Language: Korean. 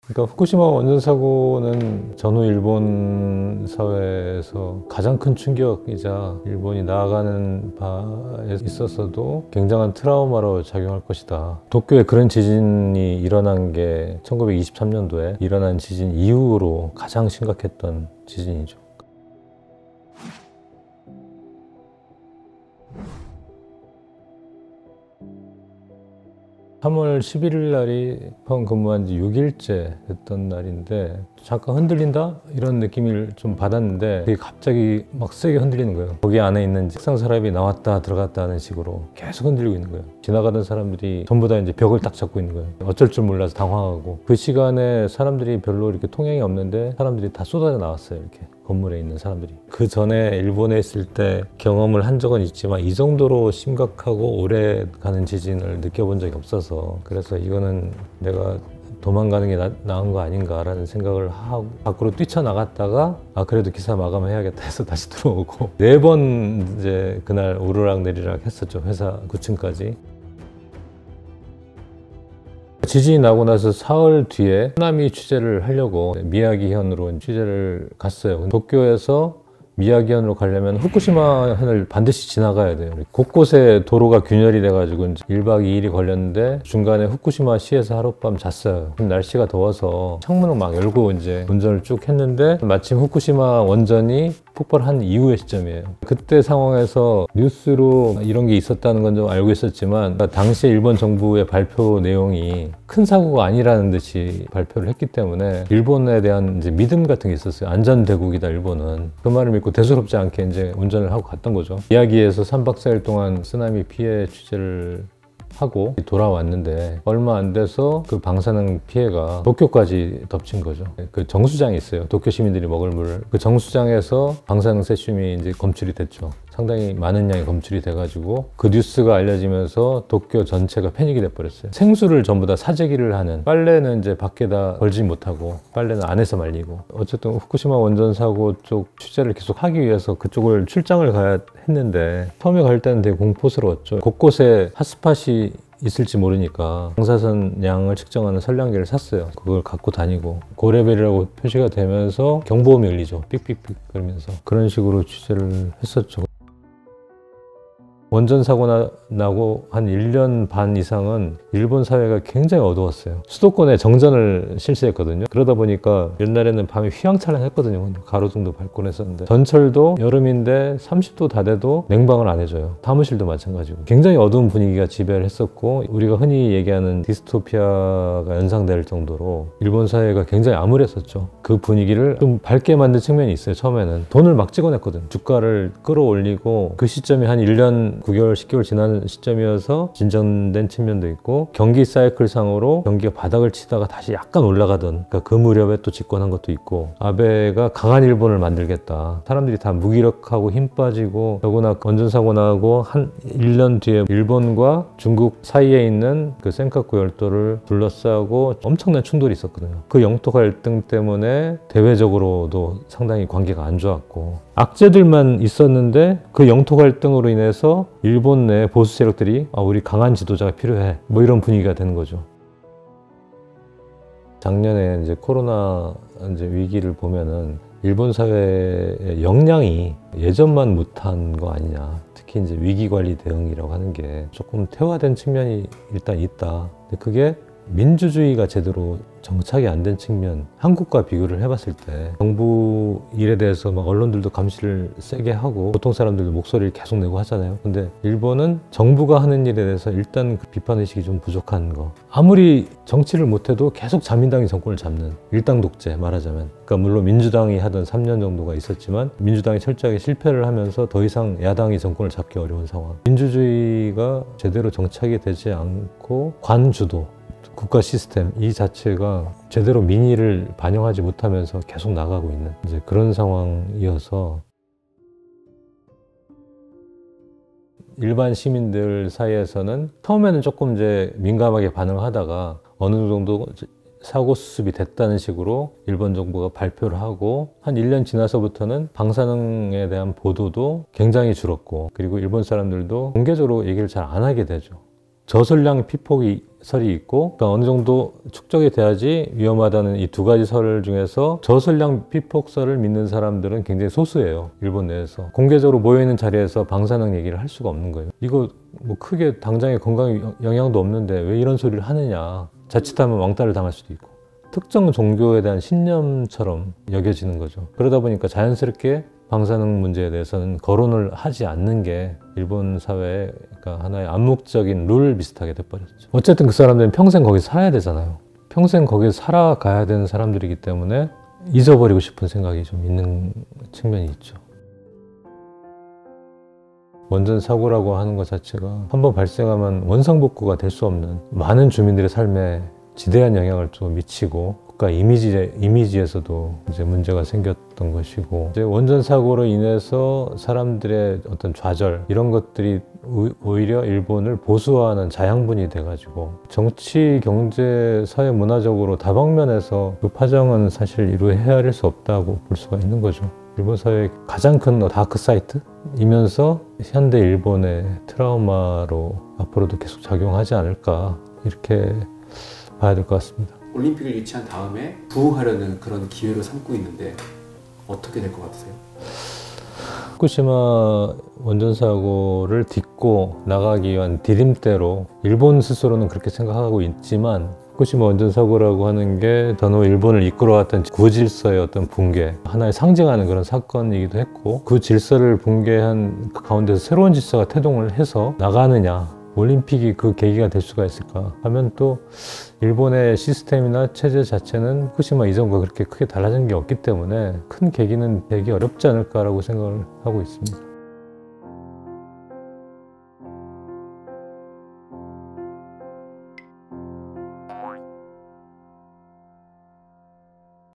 그러니까 후쿠시마 원전 사고는 전후 일본 사회에서 가장 큰 충격이자 일본이 나아가는 바에 있어서도 굉장한 트라우마로 작용할 것이다. 도쿄에 그런 지진이 일어난 게 1923년도에 일어난 지진 이후로 가장 심각했던 지진이죠. 3월 11일 날이 펑 근무한 지 6일째 됐던 날인데 잠깐 흔들린다? 이런 느낌을 좀 받았는데 그게 갑자기 막 세게 흔들리는 거예요. 거기 안에 있는 책상 서랍이 나왔다 들어갔다 하는 식으로 계속 흔들리고 있는 거예요. 지나가던 사람들이 전부 다 이제 벽을 딱 잡고 있는 거예요. 어쩔 줄 몰라서 당황하고 그 시간에 사람들이 별로 이렇게 통행이 없는데 사람들이 다 쏟아져 나왔어요. 이렇게 건물에 있는 사람들이. 그 전에 일본에 있을 때 경험을 한 적은 있지만 이 정도로 심각하고 오래 가는 지진을 느껴본 적이 없어서 그래서 이거는 내가 도망가는 게 나은 거 아닌가라는 생각을 하고 밖으로 뛰쳐나갔다가 그래도 기사 마감해야겠다 해서 다시 들어오고 4번 이제 그날 오르락내리락 했었죠. 회사 9층까지. 지진이 나고 나서 사흘 뒤에 쓰나미 취재를 하려고 미야기현으로 취재를 갔어요. 도쿄에서 미야기현으로 가려면 후쿠시마현을 반드시 지나가야 돼요. 곳곳에 도로가 균열이 돼가지고 1박 2일이 걸렸는데 중간에 후쿠시마 시에서 하룻밤 잤어요. 날씨가 더워서 창문을 막 열고 이제 운전을 쭉 했는데 마침 후쿠시마 원전이 폭발한 이후의 시점이에요. 그때 상황에서 뉴스로 이런 게 있었다는 건 좀 알고 있었지만 당시에 일본 정부의 발표 내용이 큰 사고가 아니라는 듯이 발표를 했기 때문에 일본에 대한 이제 믿음 같은 게 있었어요. 안전대국이다 일본은. 그 말을 믿고 대수롭지 않게 이제 운전을 하고 갔던 거죠. 이야기에서 3박 4일 동안 쓰나미 피해 취재를 하고 돌아왔는데 얼마 안 돼서 그 방사능 피해가 도쿄까지 덮친 거죠. 그 정수장이 있어요. 도쿄 시민들이 먹을 물. 그 정수장에서 방사능 세슘이 이제 검출이 됐죠. 상당히 많은 양이 검출이 돼가지고 그 뉴스가 알려지면서 도쿄 전체가 패닉이 돼버렸어요. 생수를 전부 다 사재기를 하는, 빨래는 이제 밖에다 걸지 못하고 빨래는 안에서 말리고. 어쨌든 후쿠시마 원전 사고 쪽 취재를 계속 하기 위해서 그쪽을 출장을 가야 했는데 처음에 갈 때는 되게 공포스러웠죠. 곳곳에 핫스팟이 있을지 모르니까 방사선 양을 측정하는 선량계를 샀어요. 그걸 갖고 다니고 고레벨이라고 표시가 되면서 경보음이 울리죠. 삑삑삑 그러면서 그런 식으로 취재를 했었죠. 원전 사고 나고 한 1년 반 이상은 일본 사회가 굉장히 어두웠어요. 수도권에 정전을 실시했거든요. 그러다 보니까 옛날에는 밤에 휘황찬란했거든요. 가로등도 밝고 했었는데 전철도 여름인데 30도 다 돼도 냉방을 안 해줘요. 사무실도 마찬가지고 굉장히 어두운 분위기가 지배를 했었고 우리가 흔히 얘기하는 디스토피아가 연상될 정도로 일본 사회가 굉장히 암울했었죠. 그 분위기를 좀 밝게 만든 측면이 있어요. 처음에는 돈을 막 찍어냈거든. 주가를 끌어올리고 그 시점이 한 1년 9개월, 10개월 지난 시점이어서 진전된 측면도 있고 경기 사이클 상으로 경기가 바닥을 치다가 다시 약간 올라가던 그러니까 그 무렵에 또 집권한 것도 있고 아베가 강한 일본을 만들겠다. 사람들이 다 무기력하고 힘 빠지고 더구나 원전 사고 나고 한 1년 뒤에 일본과 중국 사이에 있는 그 센카쿠 열도를 둘러싸고 엄청난 충돌이 있었거든요. 그 영토 갈등 때문에 대외적으로도 상당히 관계가 안 좋았고 악재들만 있었는데 그 영토 갈등으로 인해서 일본 내 보수 세력들이 우리 강한 지도자가 필요해 뭐 이런 분위기가 되는 거죠. 작년에 이제 코로나 이제 위기를 보면은 일본 사회의 역량이 예전만 못한 거 아니냐. 특히 이제 위기 관리 대응이라고 하는 게 조금 퇴화된 측면이 일단 있다. 근데 그게 민주주의가 제대로 정착이 안 된 측면, 한국과 비교를 해봤을 때 정부 일에 대해서 막 언론들도 감시를 세게 하고 보통 사람들도 목소리를 계속 내고 하잖아요. 근데 일본은 정부가 하는 일에 대해서 일단 그 비판의식이 좀 부족한 거. 아무리 정치를 못해도 계속 자민당이 정권을 잡는 일당 독재 말하자면. 그러니까 물론 민주당이 하던 3년 정도가 있었지만 민주당이 철저하게 실패를 하면서 더 이상 야당이 정권을 잡기 어려운 상황. 민주주의가 제대로 정착이 되지 않고 관주도 국가 시스템 이 자체가 제대로 민의를 반영하지 못하면서 계속 나가고 있는 이제 그런 상황이어서 일반 시민들 사이에서는 처음에는 조금 이제 민감하게 반응하다가 어느 정도 사고 수습이 됐다는 식으로 일본 정부가 발표를 하고 한 1년 지나서부터는 방사능에 대한 보도도 굉장히 줄었고 그리고 일본 사람들도 공개적으로 얘기를 잘 안 하게 되죠. 저설량 피폭설이 있고 그러니까 어느 정도 축적이 돼야지 위험하다는 이 두 가지 설 중에서 저설량 피폭설을 믿는 사람들은 굉장히 소수예요. 일본 내에서. 공개적으로 모여있는 자리에서 방사능 얘기를 할 수가 없는 거예요. 이거 뭐 크게 당장의 건강에 영향도 없는데 왜 이런 소리를 하느냐. 자칫하면 왕따를 당할 수도 있고 특정 종교에 대한 신념처럼 여겨지는 거죠. 그러다 보니까 자연스럽게 방사능 문제에 대해서는 거론을 하지 않는 게 일본 사회의 그러니까 하나의 암묵적인 룰 비슷하게 돼버렸죠. 어쨌든 그 사람들은 평생 거기 살아야 되잖아요. 평생 거기서 살아가야 되는 사람들이기 때문에 잊어버리고 싶은 생각이 좀 있는 측면이 있죠. 원전 사고라고 하는 것 자체가 한번 발생하면 원상복구가 될 수 없는 많은 주민들의 삶에 지대한 영향을 좀 미치고 국가 이미지에서도 이제 문제가 생겼던 것이고 이제 원전 사고로 인해서 사람들의 어떤 좌절 이런 것들이 오히려 일본을 보수화하는 자양분이 돼가지고 정치, 경제, 사회, 문화적으로 다방면에서 그 파장은 사실 이루 헤아릴 수 없다고 볼 수가 있는 거죠. 일본 사회의 가장 큰 다크 사이트이면서 현대 일본의 트라우마로 앞으로도 계속 작용하지 않을까 이렇게 봐야 될 것 같습니다. 올림픽을 유치한 다음에 부흥하려는 그런 기회로 삼고 있는데 어떻게 될 것 같으세요? 후쿠시마 원전 사고를 딛고 나가기 위한 디딤대로 일본 스스로는 그렇게 생각하고 있지만 후쿠시마 원전 사고라고 하는 게 전후 일본을 이끌어왔던 구질서의 어떤 붕괴 하나의 상징하는 그런 사건이기도 했고 그 질서를 붕괴한 그 가운데서 새로운 질서가 태동을 해서 나가느냐 올림픽이 그 계기가 될 수가 있을까 하면 또 일본의 시스템이나 체제 자체는 후쿠시마 이전과 그렇게 크게 달라진 게 없기 때문에 큰 계기는 되기 어렵지 않을까라고 생각을 하고 있습니다.